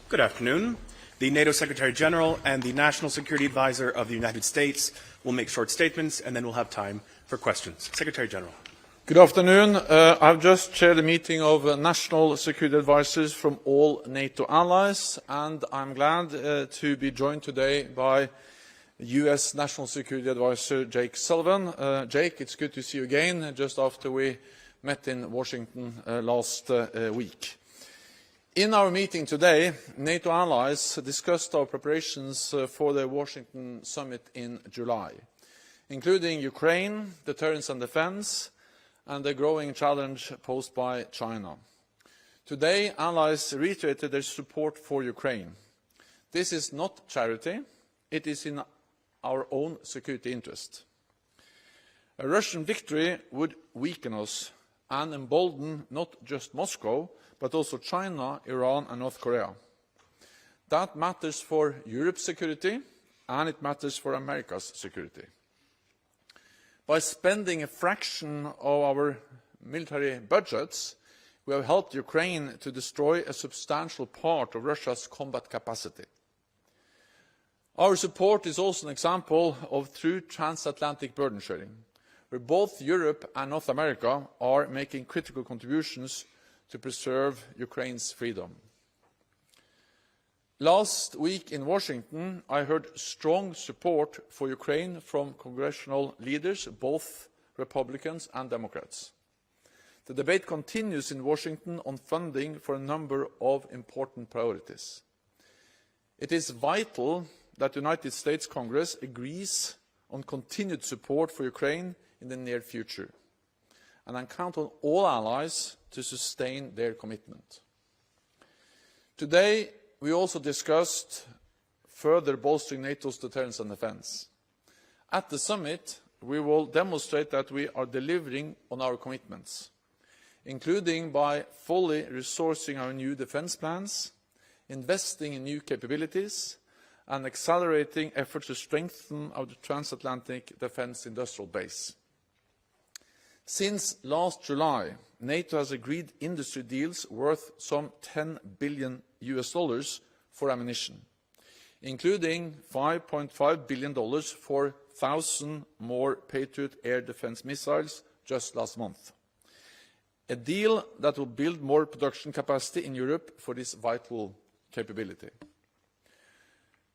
Good afternoon. The NATO Secretary General and the National Security Advisor of the United States will make short statements, and then we'll have time for questions. Secretary General. Good afternoon. I've just chaired a meeting of national security advisors from all NATO allies, and I'm glad to be joined today by US National Security Advisor Jake Sullivan. Jake, it's good to see you again, just after we met in Washington last week. In our meeting today, NATO allies discussed our preparations for the Washington summit in July, including Ukraine, deterrence and defense, and the growing challenge posed by China. Today, allies reiterated their support for Ukraine. This is not charity, it is in our own security interest. A Russian victory would weaken us and embolden not just Moscow, but also China, Iran and North Korea. That matters for Europe's security, and it matters for America's security. By spending a fraction of our military budgets, we have helped Ukraine to destroy a substantial part of Russia's combat capacity. Our support is also an example of true transatlantic burden sharing, where both Europe and North America are making critical contributions to preserve Ukraine's freedom. Last week in Washington, I heard strong support for Ukraine from congressional leaders, both Republicans and Democrats. The debate continues in Washington on funding for a number of important priorities. It is vital that the United States Congress agrees on continued support for Ukraine in the near future, and I count on all allies to sustain their commitment. Today, we also discussed further bolstering NATO's deterrence and defense. At the summit, we will demonstrate that we are delivering on our commitments, including by fully resourcing our new defense plans, investing in new capabilities, and accelerating efforts to strengthen our transatlantic defense industrial base. Since last July, NATO has agreed industry deals worth some $10 billion for ammunition, including $5.5 billion for 1,000 more Patriot air defense missiles just last month. A deal that will build more production capacity in Europe for this vital capability.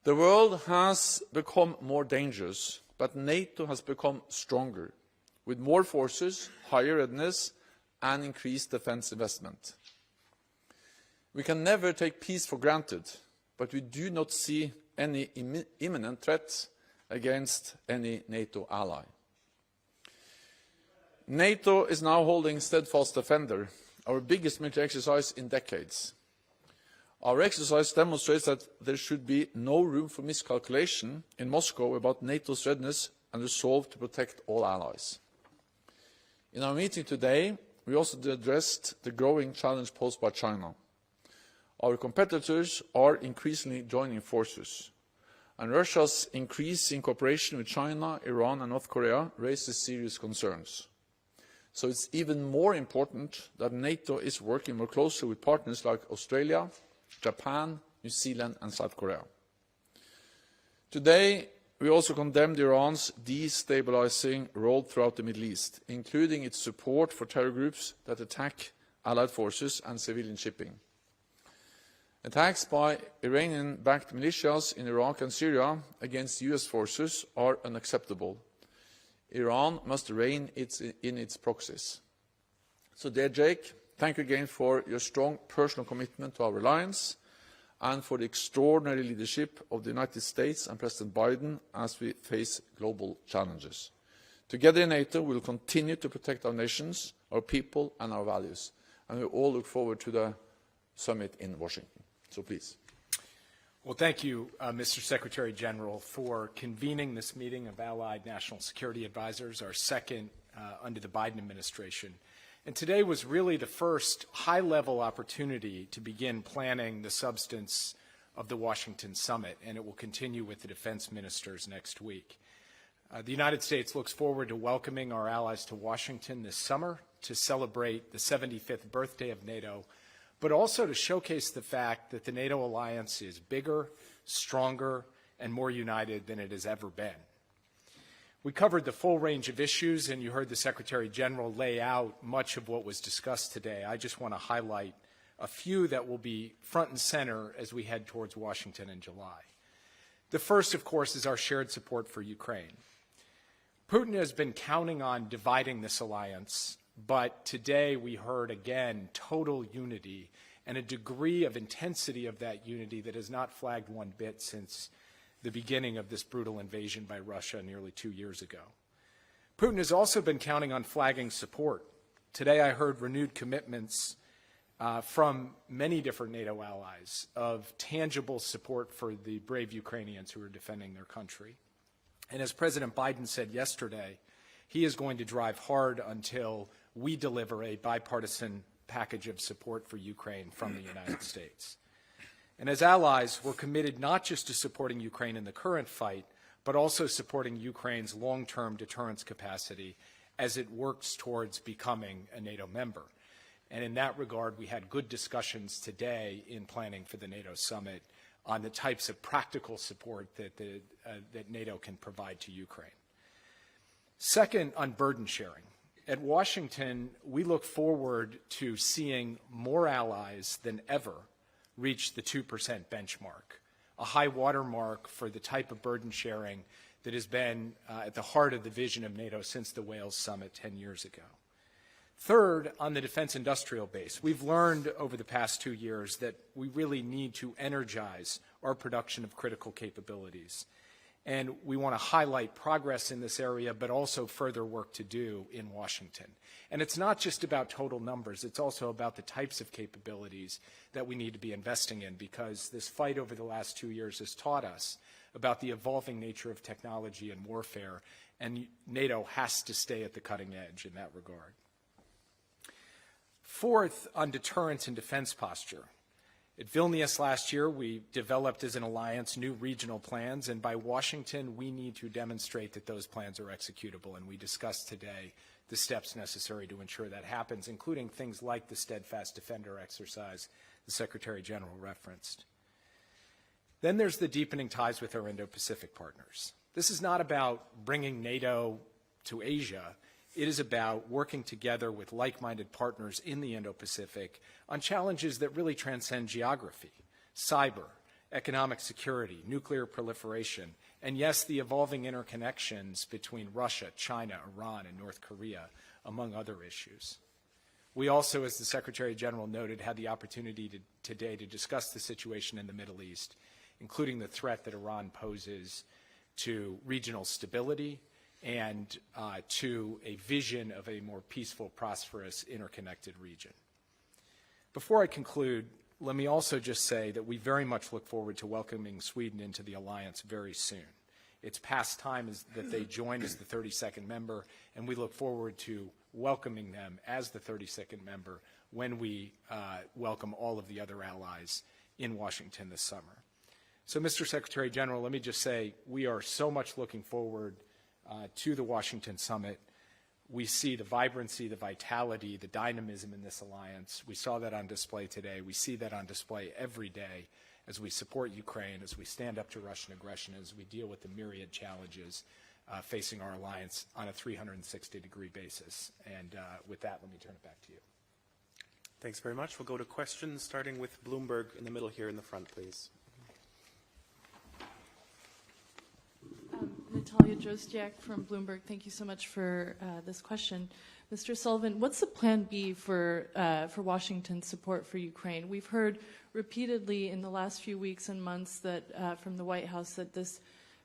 The world has become more dangerous, but NATO has become stronger, with more forces, higher readiness, and increased defense investment. We can never take peace for granted, but we do not see any imminent threats against any NATO ally. NATO is now holding Steadfast Defender, our biggest military exercise in decades. Our exercise demonstrates that there should be no room for miscalculation in Moscow about NATO's readiness and resolve to protect all allies. In our meeting today, we also addressed the growing challenge posed by China. Our competitors are increasingly joining forces, and Russia's increasing cooperation with China, Iran and North Korea raises serious concerns. So it's even more important that NATO is working more closely with partners like Australia, Japan, New Zealand and South Korea. Today, we also condemned Iran's destabilizing role throughout the Middle East, including its support for terror groups that attack allied forces and civilian shipping. Attacks by Iranian-backed militias in Iraq and Syria against US forces are unacceptable. Iran must rein in its proxies. So, dear Jake, thank you again for your strong personal commitment to our alliance and for the extraordinary leadership of the United States and President Biden as we face global challenges. Together in NATO, we will continue to protect our nations, our people and our values. And we all look forward to the summit in Washington. So please. Well, thank you, Mr. Secretary General, for convening this meeting of Allied National Security Advisors, our second under the Biden administration. And today was really the first high-level opportunity to begin planning the substance of the Washington summit, and it will continue with the defense ministers next week. The United States looks forward to welcoming our allies to Washington this summer to celebrate the 75th birthday of NATO but also to showcase the fact that the NATO alliance is bigger, stronger, and more united than it has ever been. We covered the full range of issues, and you heard the Secretary General lay out much of what was discussed today. I just want to highlight a few that will be front and center as we head towards Washington in July. The first, of course, is our shared support for Ukraine. Putin has been counting on dividing this alliance, but today we heard again total unity and a degree of intensity of that unity that has not flagged one bit since the beginning of this brutal invasion by Russia nearly 2 years ago. Putin has also been counting on flagging support. Today I heard renewed commitments from many different NATO allies of tangible support for the brave Ukrainians who are defending their country. And as President Biden said yesterday, he is going to drive hard until we deliver a bipartisan package of support for Ukraine from the United States. And as allies, we're committed not just to supporting Ukraine in the current fight, but also supporting Ukraine's long-term deterrence capacity as it works towards becoming a NATO member. And in that regard, we had good discussions today in planning for the NATO summit on the types of practical support that NATO can provide to Ukraine. Second, on burden sharing. At Washington, we look forward to seeing more allies than ever reach the 2% benchmark, a high watermark for the type of burden sharing that has been at the heart of the vision of NATO since the Wales summit 10 years ago. Third, on the defense industrial base, we've learned over the past 2 years that we really need to energize our production of critical capabilities. And we want to highlight progress in this area, but also further work to do in Washington. And it's not just about total numbers, it's also about the types of capabilities that we need to be investing in, because this fight over the last 2 years has taught us about the evolving nature of technology and warfare, and NATO has to stay at the cutting edge in that regard. Fourth, on deterrence and defense posture. At Vilnius last year, we developed as an alliance new regional plans, and by Washington, we need to demonstrate that those plans are executable, and we discussed today the steps necessary to ensure that happens, including things like the Steadfast Defender exercise the Secretary General referenced. Then there's the deepening ties with our Indo-Pacific partners. This is not about bringing NATO to Asia. It is about working together with like-minded partners in the Indo-Pacific on challenges that really transcend geography, cyber, economic security, nuclear proliferation, and yes, the evolving interconnections between Russia, China, Iran, and North Korea, among other issues. We also, as the Secretary General noted, had the opportunity today to discuss the situation in the Middle East, including the threat that Iran poses to regional stability and to a vision of a more peaceful, prosperous, interconnected region. Before I conclude, let me also just say that we very much look forward to welcoming Sweden into the alliance very soon. It's past time that they join as the 32nd member, and we look forward to welcoming them as the 32nd member when we welcome all of the other allies in Washington this summer. So, Mr. Secretary General, let me just say we are so much looking forward to the Washington summit. We see the vibrancy, the vitality, the dynamism in this alliance. We saw that on display today. We see that on display every day as we support Ukraine, as we stand up to Russian aggression, as we deal with the myriad challenges facing our alliance on a 360-degree basis. And with that, let me turn it back to you. Thanks very much. We'll go to questions, starting with Bloomberg in the middle here in the front, please. Natalia Drozdyak from Bloomberg. Thank you so much for this question. Mr. Sullivan, what's the plan B for Washington's support for Ukraine? We've heard repeatedly in the last few weeks and months that from the White House that this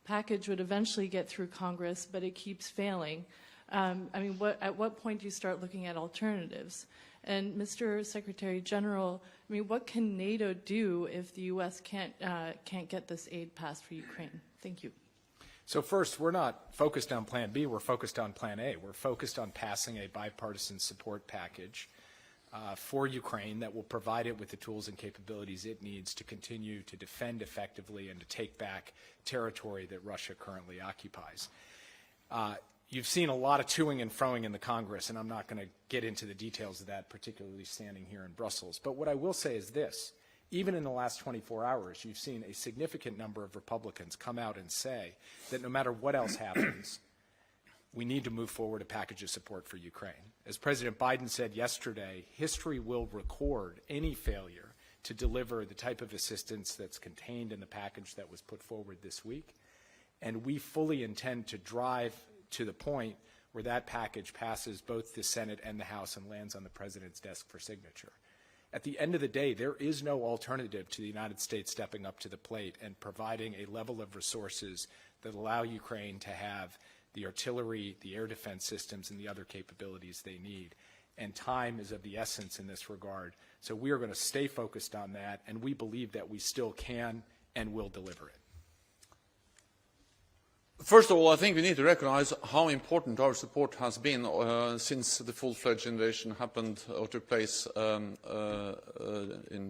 package would eventually get through Congress, but it keeps failing. At what point do you start looking at alternatives? And Mr. Secretary General, what can NATO do if the U.S. can't get this aid passed for Ukraine? Thank you. So first, we're not focused on Plan B, we're focused on Plan A. We're focused on passing a bipartisan support package for Ukraine that will provide it with the tools and capabilities it needs to continue to defend effectively and to take back territory that Russia currently occupies. You've seen a lot of toing and froing in the Congress, and I'm not going to get into the details of that, particularly standing here in Brussels. But what I will say is this. Even in the last 24 hours, you've seen a significant number of Republicans come out and say that no matter what else happens, we need to move forward a package of support for Ukraine. As President Biden said yesterday, history will record any failure to deliver the type of assistance that's contained in the package that was put forward this week. And we fully intend to drive to the point where that package passes both the Senate and the House and lands on the President's desk for signature. At the end of the day, there is no alternative to the United States stepping up to the plate and providing a level of resources that allow Ukraine to have the artillery, the air defense systems, and the other capabilities they need. And time is of the essence in this regard. So we are going to stay focused on that, and we believe that we still can and will deliver it. First of all, I think we need to recognize how important our support has been since the full-fledged invasion happened or took place in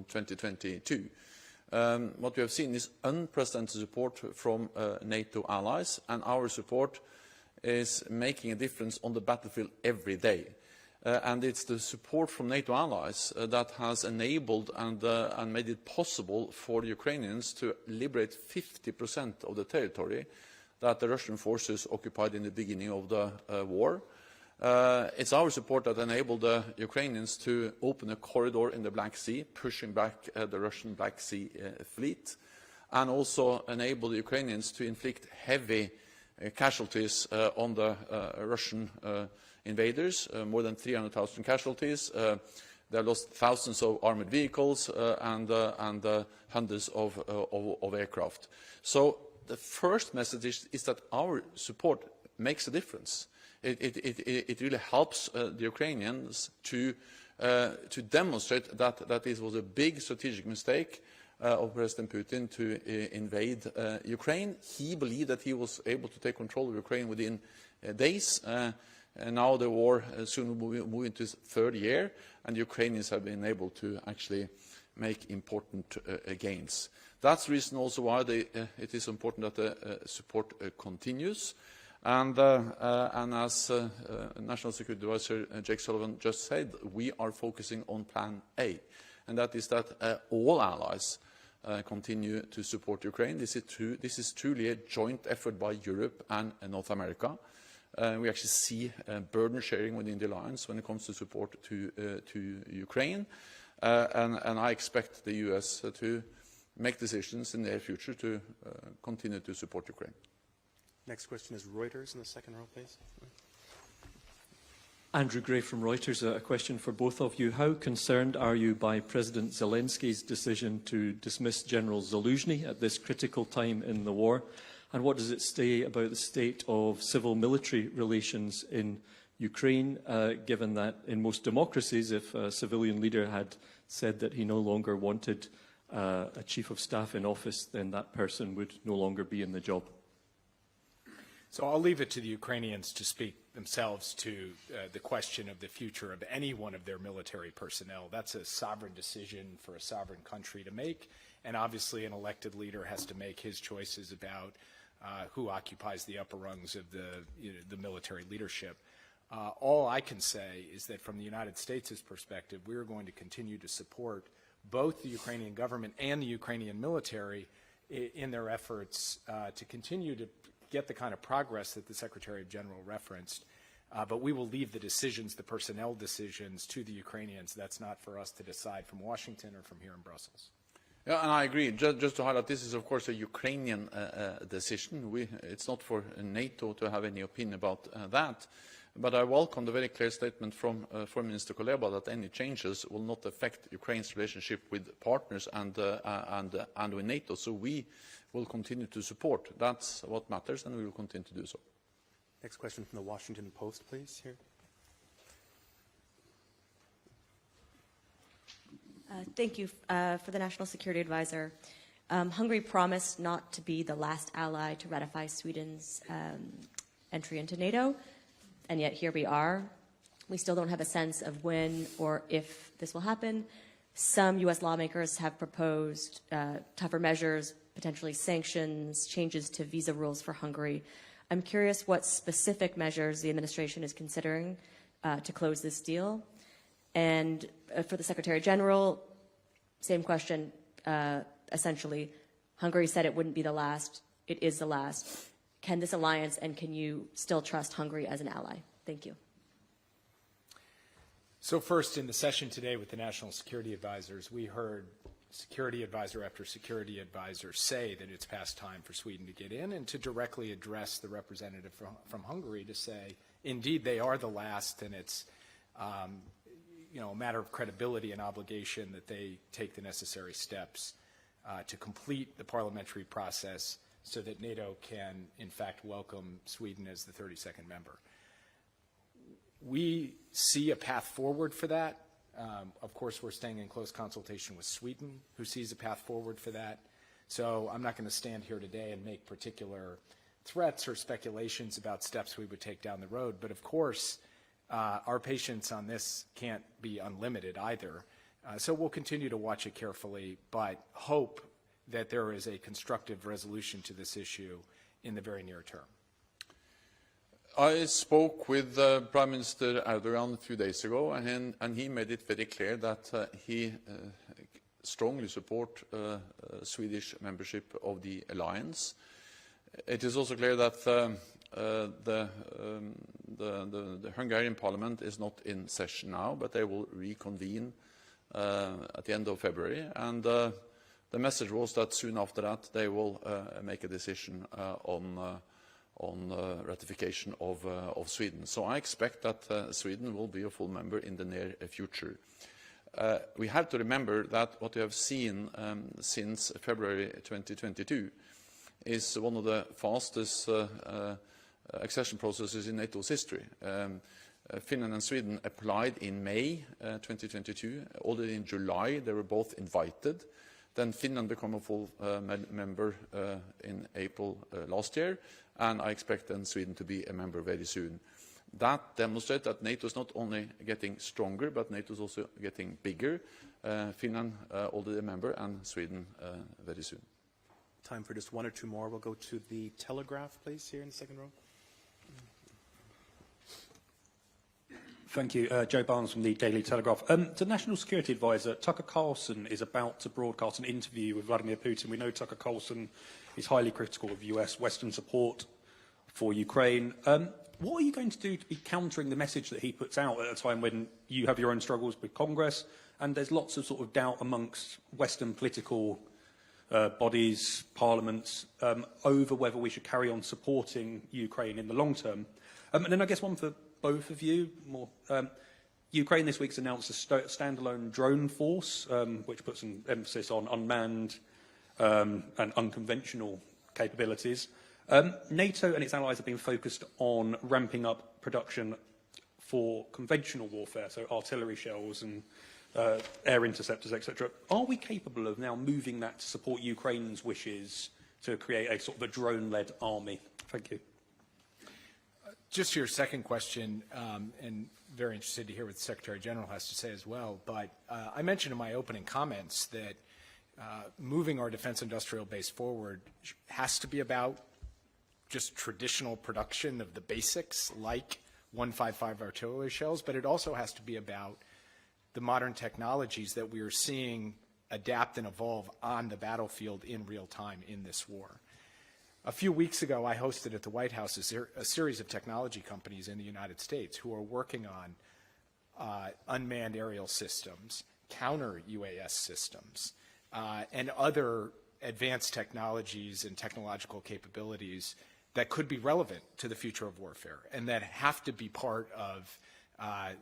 2022. What we have seen is unprecedented support from NATO allies, and our support is making a difference on the battlefield every day. And it's the support from NATO allies that has enabled and made it possible for the Ukrainians to liberate 50% of the territory that the Russian forces occupied in the beginning of the war. It's our support that enabled the Ukrainians to open a corridor in the Black Sea, pushing back the Russian Black Sea fleet, and also enabled the Ukrainians to inflict heavy casualties on the Russian invaders, more than 300,000 casualties. They lost thousands of armored vehicles and hundreds of aircraft. So the first message is that our support makes a difference. It really helps the Ukrainians to demonstrate that this was a big strategic mistake of President Putin to invade Ukraine. He believed that he was able to take control of Ukraine within days. And now the war soon will move into its third year, and the Ukrainians have been able to actually make important gains. That's the reason also why it is important that the support continues. And as National Security Adviser Jens Stoltenberg just said, we are focusing on Plan A, and that is that all allies continue to support Ukraine. This is truly a joint effort by Europe and North America. We actually see burden sharing within the alliance when it comes to support to Ukraine, and I expect the US to make decisions in the near future to continue to support Ukraine. Next question is Reuters in the second row, please. Andrew Gray from Reuters. A question for both of you. How concerned are you by President Zelensky's decision to dismiss General Zaluzhny at this critical time in the war? And what does it say about the state of civil-military relations in Ukraine, given that in most democracies, if a civilian leader had said that he no longer wanted a chief of staff in office, then that person would no longer be in the job? So I'll leave it to the Ukrainians to speak themselves to the question of the future of any one of their military personnel. That's a sovereign decision for a sovereign country to make, and obviously an elected leader has to make his choices about who occupies the upper rungs of the military leadership. All I can say is that from the United States' perspective, we are going to continue to support both the Ukrainian government and the Ukrainian military in their efforts to continue to get the kind of progress that the Secretary General referenced. But we will leave the decisions, the personnel decisions, to the Ukrainians. That's not for us to decide from Washington or from here in Brussels. Yeah, and I agree. Just to highlight, this is, of course, a Ukrainian decision. It's not for NATO to have any opinion about that. But I welcome the very clear statement from Foreign Minister Kuleba that any changes will not affect Ukraine's relationship with partners and with NATO. So we will continue to support. That's what matters, and we will continue to do so. Next question from the Washington Post, please. Here. Thank you for the National Security Advisor. Hungary promised not to be the last ally to ratify Sweden's entry into NATO. And yet here we are. We still don't have a sense of when or if this will happen. Some U.S. lawmakers have proposed tougher measures, potentially sanctions, changes to visa rules for Hungary. I'm curious what specific measures the administration is considering to close this deal. And for the Secretary General, same question, essentially. Hungary said it wouldn't be the last. It is the last. Can this alliance, and can you still trust Hungary as an ally? Thank you. So first, in the session today with the National Security Advisors, we heard security advisor after security advisor say that it's past time for Sweden to get in, and to directly address the representative from Hungary to say, indeed, they are the last, and it's a matter of credibility and obligation that they take the necessary steps to complete the parliamentary process so that NATO can, in fact, welcome Sweden as the 32nd member. We see a path forward for that. Of course, we're staying in close consultation with Sweden, who sees a path forward for that. So I'm not going to stand here today and make particular threats or speculations about steps we would take down the road. But of course, our patience on this can't be unlimited either. So we'll continue to watch it carefully, but hope that there is a constructive resolution to this issue in the very near term. I spoke with Prime Minister Erdogan a few days ago, and he made it very clear that he strongly supports Swedish membership of the alliance. It is also clear that the Hungarian parliament is not in session now, but they will reconvene at the end of February. And the message was that soon after that they will make a decision on ratification of Sweden. So I expect that Sweden will be a full member in the near future. We have to remember that what we have seen since February 2022 is one of the fastest accession processes in NATO's history. Finland and Sweden applied in May 2022. Already in July, they were both invited. Then Finland became a full member in April last year, and I expect then Sweden to be a member very soon. That demonstrates that NATO is not only getting stronger, but NATO is also getting bigger. Finland already a member, and Sweden very soon. Time for just one or two more. We'll go to the Telegraph, please, here in the second row. Thank you. Joe Barnes from the Daily Telegraph. To National Security Advisor, Tucker Carlson is about to broadcast an interview with Vladimir Putin. We know Tucker Carlson is highly critical of US Western support for Ukraine. What are you going to do to be countering the message that he puts out at a time when you have your own struggles with Congress and there's lots of sort of doubt amongst Western political bodies, parliaments, over whether we should carry on supporting Ukraine in the long term? And then I guess one for both of you. Ukraine this week's announced a standalone drone force, which puts an emphasis on unmanned and unconventional capabilities. NATO and its allies have been focused on ramping up production for conventional warfare, so artillery shells and air interceptors, etc. Are we capable of now moving that to support Ukraine's wishes to create a sort of a drone-led army? Thank you. Just to your second question, and very interested to hear what the Secretary General has to say as well, but I mentioned in my opening comments that moving our defense industrial base forward has to be about just traditional production of the basics like 155 artillery shells, but it also has to be about the modern technologies that we are seeing adapt and evolve on the battlefield in real time in this war. A few weeks ago, I hosted at the White House a series of technology companies in the United States who are working on unmanned aerial systems, counter UAS systems, and other advanced technologies and technological capabilities that could be relevant to the future of warfare and that have to be part of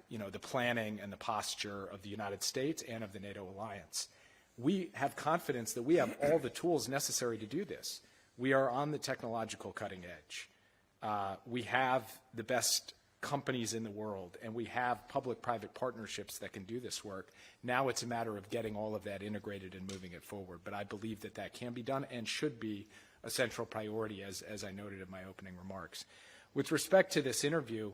the planning and the posture of the United States and of the NATO alliance. We have confidence that we have all the tools necessary to do this. We are on the technological cutting edge. We have the best companies in the world, and we have public-private partnerships that can do this work. Now it's a matter of getting all of that integrated and moving it forward. But I believe that that can be done and should be a central priority, as I noted in my opening remarks. With respect to this interview,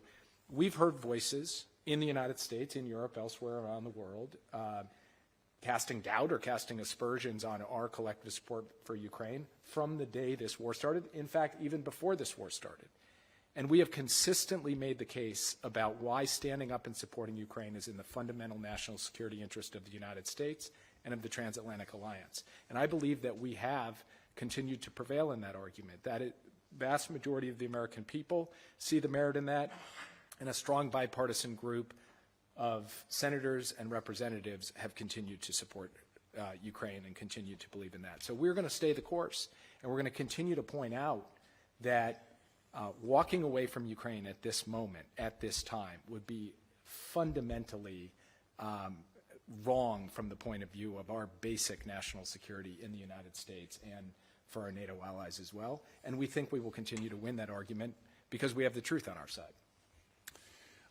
we've heard voices in the United States, in Europe, elsewhere around the world, casting doubt or casting aspersions on our collective support for Ukraine from the day this war started. In fact, even before this war started. And we have consistently made the case about why standing up and supporting Ukraine is in the fundamental national security interest of the United States and of the transatlantic alliance. And I believe that we have continued to prevail in that argument, that the vast majority of the American people see the merit in that, and a strong bipartisan group of senators and representatives have continued to support Ukraine and continue to believe in that. So we're going to stay the course, and we're going to continue to point out that walking away from Ukraine at this moment, at this time, would be fundamentally wrong from the point of view of our basic national security in the United States and for our NATO allies as well. And we think we will continue to win that argument because we have the truth on our side.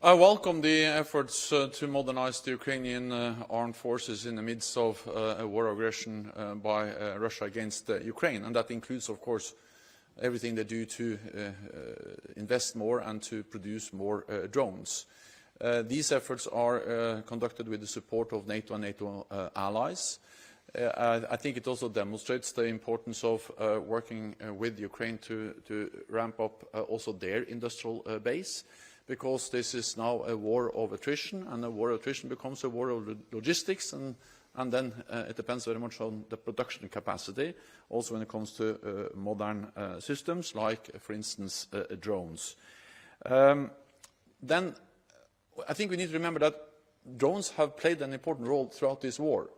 I welcome the efforts to modernize the Ukrainian armed forces in the midst of a war of aggression by Russia against Ukraine. And that includes, of course, everything they do to invest more and to produce more drones. These efforts are conducted with the support of NATO and NATO allies. I think it also demonstrates the importance of working with Ukraine to ramp up also their industrial base, because this is now a war of attrition, and a war of attrition becomes a war of logistics, and then it depends very much on the production capacity, also when it comes to modern systems, like, for instance, drones. Then I think we need to remember that drones have played an important role throughout this war,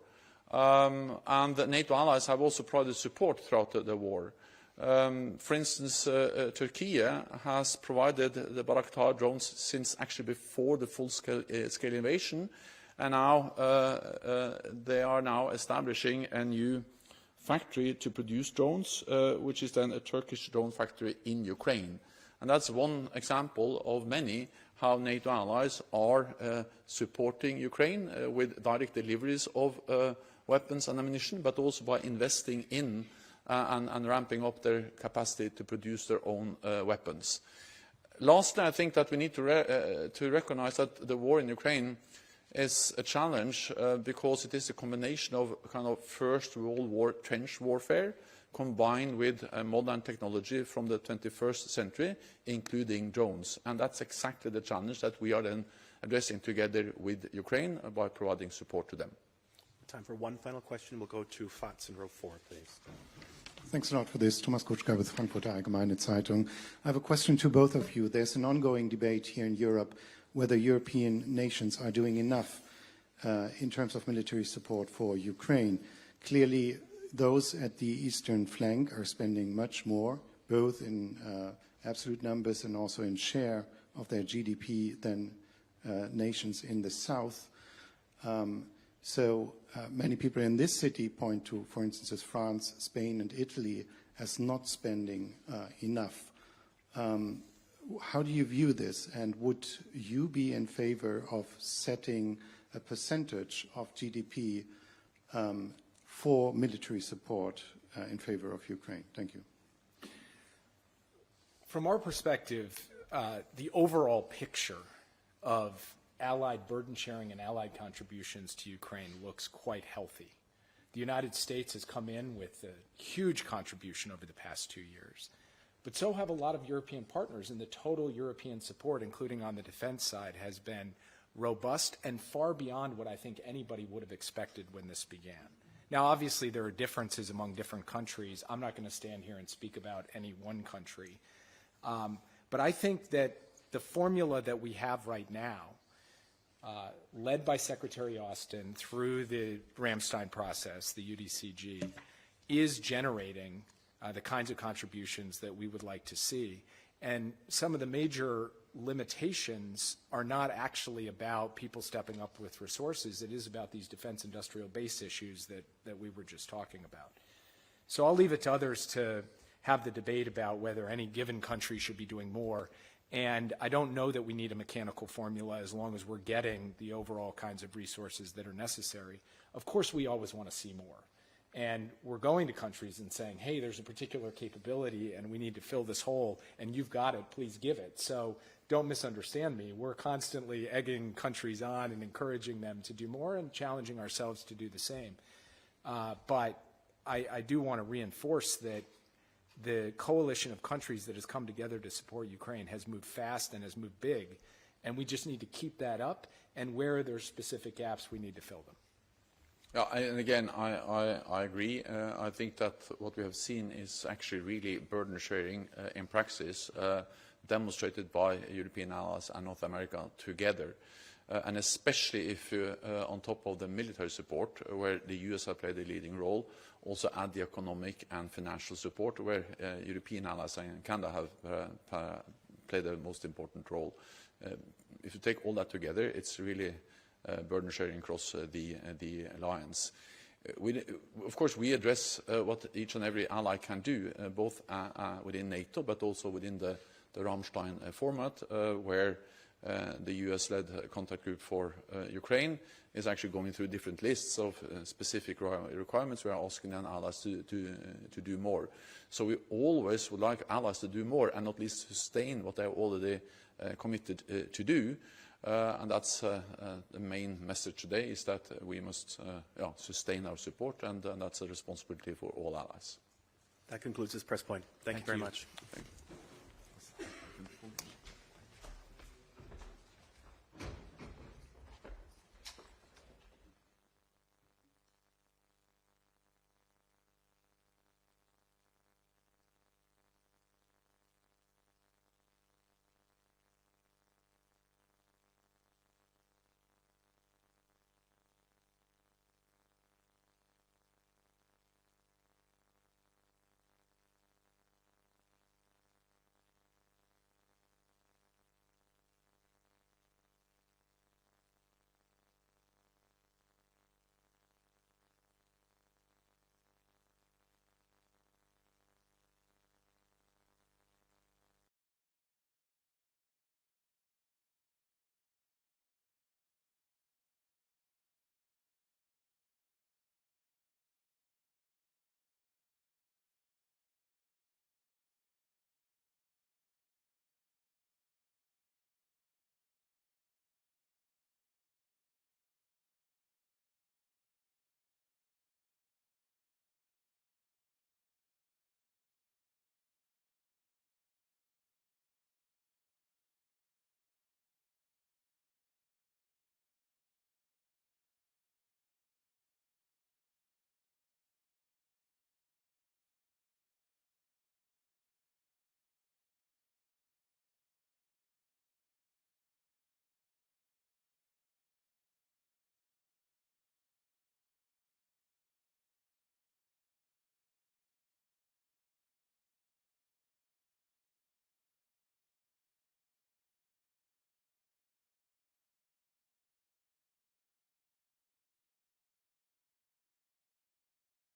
and the NATO allies have also provided support throughout the war. For instance, Turkey has provided the Bayraktar drones since actually before the full-scale invasion, and now they are now establishing a new factory to produce drones, which is then a Turkish drone factory in Ukraine. And that's one example of many how NATO allies are supporting Ukraine with direct deliveries of weapons and ammunition, but also by investing in and ramping up their capacity to produce their own weapons. Lastly, I think that we need to recognize that the war in Ukraine is a challenge because it is a combination of kind of First World War trench warfare combined with modern technology from the 21st century, including drones. And that's exactly the challenge that we are then addressing together with Ukraine by providing support to them. Time for one final question. We'll go to Fats in row 4, please. Thanks a lot for this. Thomas Kutschka with Frankfurter Allgemeine Zeitung. I have a question to both of you. There's an ongoing debate here in Europe whether European nations are doing enough in terms of military support for Ukraine. Clearly, those at the eastern flank are spending much more, both in absolute numbers and also in share of their GDP than nations in the south. So many people in this city point to, for instance, as France, Spain, and Italy as not spending enough. How do you view this, and would you be in favor of setting a percentage of GDP for military support in favor of Ukraine? Thank you. From our perspective, the overall picture of Allied burden sharing and Allied contributions to Ukraine looks quite healthy. The United States has come in with a huge contribution over the past 2 years, but so have a lot of European partners, and the total European support, including on the defense side, has been robust and far beyond what I think anybody would have expected when this began. Now, obviously, there are differences among different countries. I'm not going to stand here and speak about any one country. But I think that the formula that we have right now, led by Secretary Austin through the Ramstein process, the UDCG, is generating the kinds of contributions that we would like to see. And some of the major limitations are not actually about people stepping up with resources. It is about these defense industrial base issues that we were just talking about. So I'll leave it to others to have the debate about whether any given country should be doing more. And I don't know that we need a mechanical formula as long as we're getting the overall kinds of resources that are necessary. Of course, we always want to see more. And we're going to countries and saying, hey, there's a particular capability and we need to fill this hole, and you've got it, please give it. So don't misunderstand me. We're constantly egging countries on and encouraging them to do more and challenging ourselves to do the same. But I do want to reinforce that the coalition of countries that has come together to support Ukraine has moved fast and has moved big, and we just need to keep that up, and where there's specific gaps, we need to fill them. Yeah, and again, I agree. I think that what we have seen is actually really burden sharing in practice, demonstrated by European allies and North America together. And especially if on top of the military support, where the US have played a leading role, also add the economic and financial support, where European allies and Canada have played the most important role. If you take all that together, it's really burden sharing across the alliance. Of course, we address what each and every ally can do, both within NATO, but also within the Ramstein format, where the US-led contact group for Ukraine is actually going through different lists of specific requirements. We are asking then allies to do more. So we always would like allies to do more and not least sustain what they are already committed to do. And that's the main message today, is that we must sustain our support, and that's a responsibility for all allies. That concludes this press point. Thank you very much. Thank you.